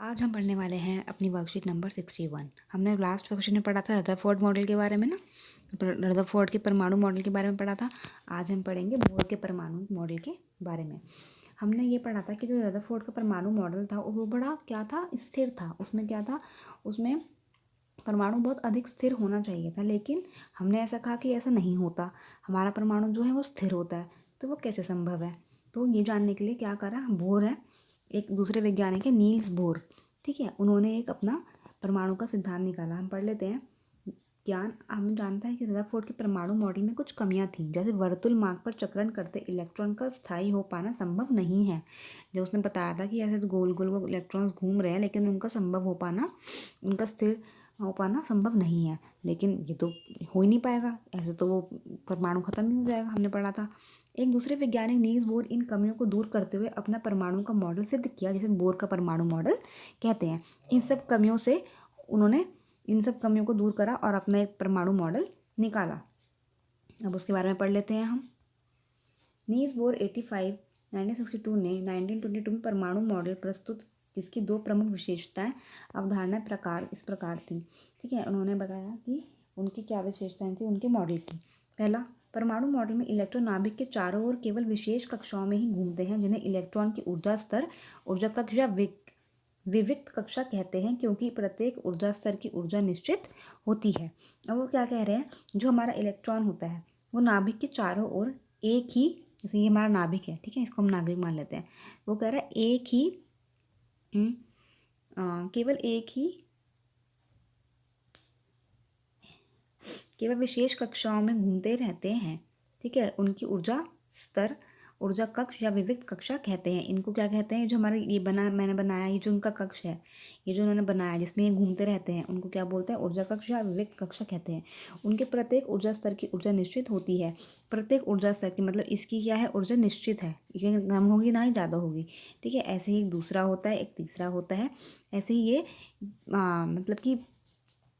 आज हम पढ़ने वाले हैं अपनी वर्कशीट नंबर 61। हमने लास्ट क्वेश्चन में पढ़ा था रदरफोर्ड मॉडल के बारे में ना, रदरफोर्ड के परमाणु मॉडल के बारे में पढ़ा था। आज हम पढ़ेंगे बोर के परमाणु मॉडल के बारे में। हमने ये पढ़ा था कि जो रदरफोर्ड का परमाणु मॉडल था वो बड़ा क्या था, स्थिर था। उसमें क्या था, उसमें परमाणु बहुत अधिक स्थिर होना चाहिए था, लेकिन हमने ऐसा कहा कि ऐसा नहीं होता, हमारा परमाणु जो है वो स्थिर होता है। तो वो कैसे संभव है? तो ये जानने के लिए क्या करा, बोर है, एक दूसरे वैज्ञानिक है नील्स बोर, ठीक है, उन्होंने एक अपना परमाणु का सिद्धांत निकाला। हम पढ़ लेते हैं। ज्ञान हम जानता है कि रदरफोर्ड के परमाणु मॉडल में कुछ कमियां थीं, जैसे वर्तुल मार्ग पर चक्रण करते इलेक्ट्रॉन का स्थायी हो पाना संभव नहीं है। जो उसने बताया था कि ऐसे तो गोल गोल वो इलेक्ट्रॉन्स घूम रहे हैं, लेकिन उनका संभव हो पाना, उनका स्थिर हो पाना संभव नहीं है। लेकिन ये तो हो ही नहीं पाएगा, ऐसे तो वो परमाणु खत्म ही हो जाएगा, हमने पढ़ा था। एक दूसरे वैज्ञानिक नील्स बोर इन कमियों को दूर करते हुए अपना परमाणु का मॉडल सिद्ध किया, जिसे बोर का परमाणु मॉडल कहते हैं। इन सब कमियों से उन्होंने इन सब कमियों को दूर करा और अपना एक परमाणु मॉडल निकाला। अब उसके बारे में पढ़ लेते हैं हम। नील्स बोर 1962 ने 1922 में परमाणु मॉडल प्रस्तुत, जिसकी दो प्रमुख विशेषताएं अवधारणा प्रकार इस प्रकार थी, ठीक है। उन्होंने बताया कि उनकी क्या विशेषताएं थी उनके मॉडल की। पहला, परमाणु मॉडल में इलेक्ट्रॉन नाभिक के चारों ओर केवल विशेष कक्षाओं में ही घूमते हैं, जिन्हें इलेक्ट्रॉन की ऊर्जा स्तर, ऊर्जा कक्ष या विविक्त कक्षा कहते हैं, क्योंकि प्रत्येक ऊर्जा स्तर की ऊर्जा निश्चित होती है। अब वो क्या कह रहे हैं, जो हमारा इलेक्ट्रॉन होता है वो नाभिक के चारों ओर एक ही, जैसे ये हमारा नाभिक है, ठीक है, इसको हम नाभिक मान लेते हैं। वो कह रहा है एक ही केवल एक ही केवल विशेष कक्षाओं में घूमते रहते हैं, ठीक है। उनकी ऊर्जा स्तर, ऊर्जा कक्ष या विविक्त कक्षा कहते हैं। इनको क्या कहते हैं, जो हमारे ये मैंने बनाया, ये जो उनका कक्ष है, ये जो उन्होंने बनाया जिसमें ये घूमते रहते हैं, उनको क्या बोलते हैं, ऊर्जा कक्ष या विविक्त कक्षा कहते हैं। उनके प्रत्येक ऊर्जा स्तर की ऊर्जा निश्चित होती है। प्रत्येक ऊर्जा स्तर की मतलब इसकी क्या है, ऊर्जा निश्चित है, ये कम होगी ना ही ज़्यादा होगी, ठीक है। ऐसे ही एक दूसरा होता है, एक तीसरा होता है। ऐसे ही ये मतलब कि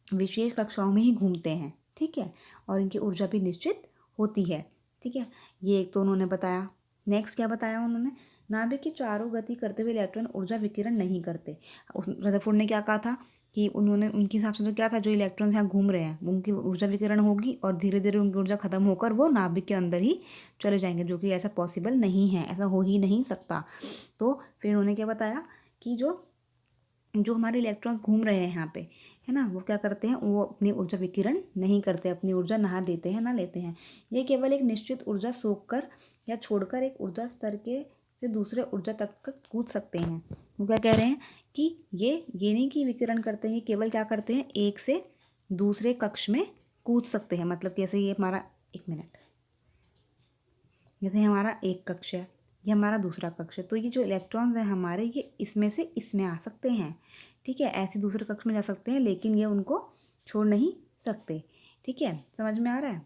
विशेष कक्षाओं में ही घूमते हैं, ठीक है, और इनकी ऊर्जा भी निश्चित होती है, ठीक है। ये एक तो उन्होंने बताया। नेक्स्ट क्या बताया उन्होंने, नाभिक की चारों गति करते हुए इलेक्ट्रॉन ऊर्जा विकिरण नहीं करते। उस रदरफोर्ड ने क्या कहा था कि उन्होंने, उनके हिसाब से तो क्या था, जो इलेक्ट्रॉन यहाँ घूम रहे हैं उनकी ऊर्जा विकिरण होगी और धीरे धीरे उनकी ऊर्जा खत्म होकर वो नाभिक के अंदर ही चले जाएंगे, जो कि ऐसा पॉसिबल नहीं है, ऐसा हो ही नहीं सकता। तो फिर उन्होंने क्या बताया कि जो हमारे इलेक्ट्रॉन्स घूम रहे हैं यहाँ पे, है ना, वो क्या करते हैं, वो अपनी ऊर्जा विकिरण नहीं करते, अपनी ऊर्जा नहा देते हैं, ना लेते हैं। ये केवल एक निश्चित ऊर्जा सोखकर या छोड़कर एक ऊर्जा स्तर के से दूसरे ऊर्जा तक कूद सकते हैं। वो क्या कह रहे हैं कि ये नहीं कि विकिरण करते हैं, केवल क्या करते हैं, एक से दूसरे कक्ष में कूद सकते हैं। मतलब कैसे, ये हमारा, एक मिनट, जैसे हमारा एक कक्ष है, ये हमारा दूसरा कक्ष है, तो ये जो इलेक्ट्रॉन्स हैं हमारे, ये इसमें से इसमें आ सकते हैं, ठीक है, ऐसे दूसरे कक्ष में जा सकते हैं, लेकिन ये उनको छोड़ नहीं सकते, ठीक है। समझ में आ रहा है?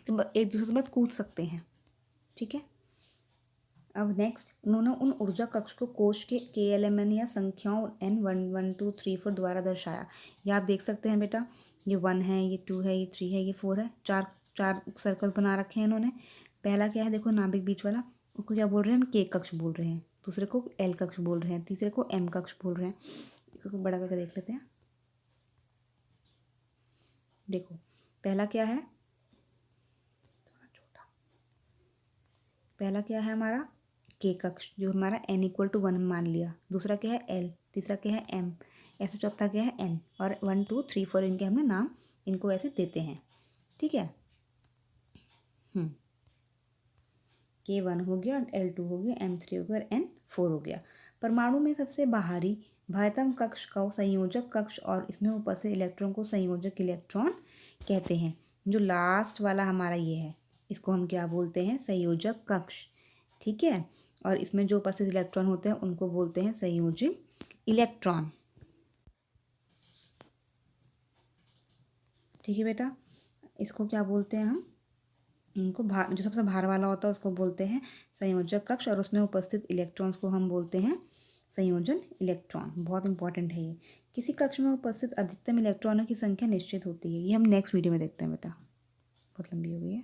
तो एक दूसरे से बस कूद सकते हैं, ठीक है। अब नेक्स्ट, उन्होंने उन ऊर्जा कक्ष को कोश के KLMN या संख्याओं N1 1 2 3 4 द्वारा दर्शाया। ये आप देख सकते हैं बेटा, ये 1 है, ये 2 है, ये 3 है, ये 4 है, चार चार सर्कल बना रखे हैं इन्होंने। पहला क्या है, देखो नाभिक बीच वाला, उसको क्या बोल रहे हैं हम, K कक्ष बोल रहे हैं। दूसरे को L कक्ष बोल रहे हैं, तीसरे को M कक्ष बोल रहे हैं। इसको बड़ा करके देख लेते हैं। देखो पहला क्या है, थोड़ा छोटा, पहला क्या है हमारा K कक्ष, जो हमारा N=1 मान लिया। दूसरा क्या है L, तीसरा क्या है M, ऐसे चौथा क्या है N, और 1 2 3 4 इनके हमने नाम इनको ऐसे देते हैं, ठीक है। K1 हो गया, L2 हो गया, M3 हो गया और N4 हो गया। परमाणु में सबसे बाहरी बाह्यतम कक्ष को संयोजक कक्ष और इसमें उपस्थित इलेक्ट्रॉन को संयोजक इलेक्ट्रॉन कहते हैं। जो लास्ट वाला हमारा ये है, इसको हम क्या बोलते हैं, संयोजक कक्ष, ठीक है। और इसमें जो उपस्थित इलेक्ट्रॉन होते हैं उनको बोलते हैं संयोजी इलेक्ट्रॉन, ठीक है बेटा। इसको क्या बोलते हैं हम, इनको भार, जो सबसे भार वाला होता है उसको बोलते हैं संयोजक कक्ष, और उसमें उपस्थित इलेक्ट्रॉन्स को हम बोलते हैं संयोजन इलेक्ट्रॉन। बहुत इंपॉर्टेंट है ये। किसी कक्ष में उपस्थित अधिकतम इलेक्ट्रॉनों की संख्या निश्चित होती है। ये हम नेक्स्ट वीडियो में देखते हैं बेटा, बहुत लंबी हो गई है।